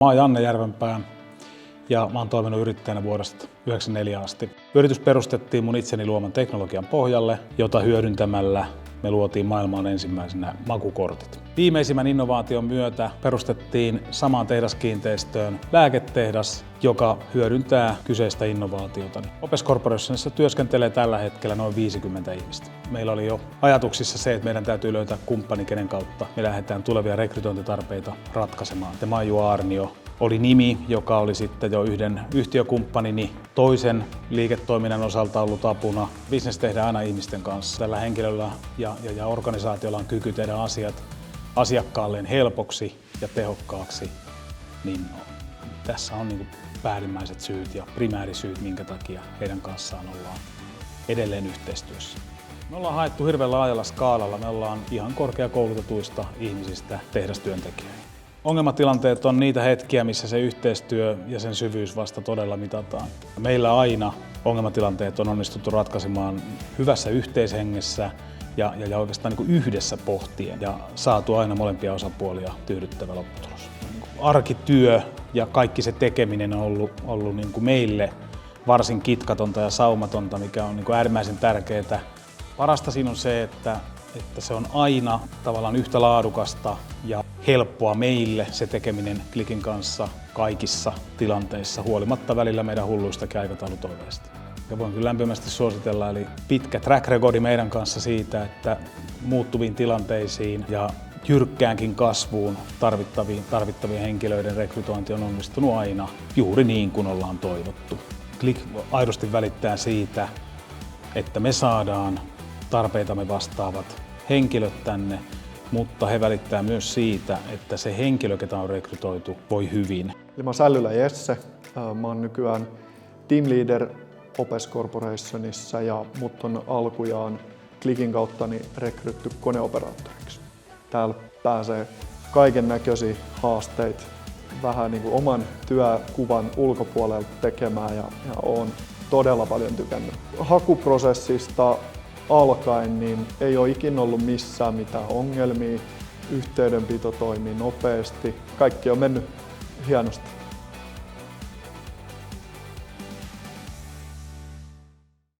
Mä oon Janne Järvenpää ja mä oon toiminut yrittäjänä vuodesta 1994 asti. Yritys perustettiin mun itseni luoman teknologian pohjalle, jota hyödyntämällä me luotiin maailmaan ensimmäisenä makukortit. Viimeisimmän innovaation myötä perustettiin samaan tehdaskiinteistöön lääketehdas, joka hyödyntää kyseistä innovaatiota. Opes Corporationissa työskentelee tällä hetkellä noin 50 ihmistä. Meillä oli jo ajatuksissa se, että meidän täytyy löytää kumppani, kenen kautta me lähdetään tulevia rekrytointitarpeita ratkaisemaan. Maiju Aarnio oli nimi, joka oli sitten jo yhden yhtiökumppanini toisen liiketoiminnan osalta ollut apuna. Business tehdään aina ihmisten kanssa. Tällä henkilöllä ja organisaatiolla on kyky tehdä asiat asiakkaalleen helpoksi ja tehokkaaksi. Niin tässä on niin päällimmäiset syyt ja primäärisyyt, minkä takia heidän kanssaan ollaan edelleen yhteistyössä. Me ollaan haettu hirveän laajalla skaalalla. Me ollaan ihan korkeakoulutetuista ihmisistä tehdastyöntekijöihin. Ongelmatilanteet on niitä hetkiä, missä se yhteistyö ja sen syvyys vasta todella mitataan. Meillä aina ongelmatilanteet on onnistuttu ratkaisemaan hyvässä yhteishengessä ja oikeastaan niin kuin yhdessä pohtien ja saatu aina molempia osapuolia tyydyttävä lopputulos. Arkityö ja kaikki se tekeminen on ollut niin kuin meille varsin kitkatonta ja saumatonta, mikä on niin kuin äärimmäisen tärkeää. Parasta siinä on se, että se on aina tavallaan yhtä laadukasta ja helppoa meille se tekeminen Clikin kanssa kaikissa tilanteissa, huolimatta välillä meidän hulluistakin aikataulutoiveista. Ja voin kyllä lämpimästi suositella, eli pitkä track recordi meidän kanssa siitä, että muuttuviin tilanteisiin ja jyrkkäänkin kasvuun tarvittavien henkilöiden rekrytointi on onnistunut aina juuri niin kuin ollaan toivottu. Click aidosti välittää siitä, että me saadaan tarpeitamme vastaavat henkilöt tänne, mutta he välittää myös siitä, että se henkilö, ketä on rekrytoitu, voi hyvin. Mä oon Sällylä Jesse. Mä oon nykyään team leader Opes Corporationissa ja mut on alkujaan Clikin kautta rekrytty koneoperaattoriksi. Täällä pääsee kaiken näköisiä haasteita vähän niin kuin oman työkuvan ulkopuolelta tekemään ja oon todella paljon tykännyt. Hakuprosessista alkaen niin ei ole ikinä ollut missään mitään ongelmia. Yhteydenpito toimii nopeasti. Kaikki on mennyt hienosti.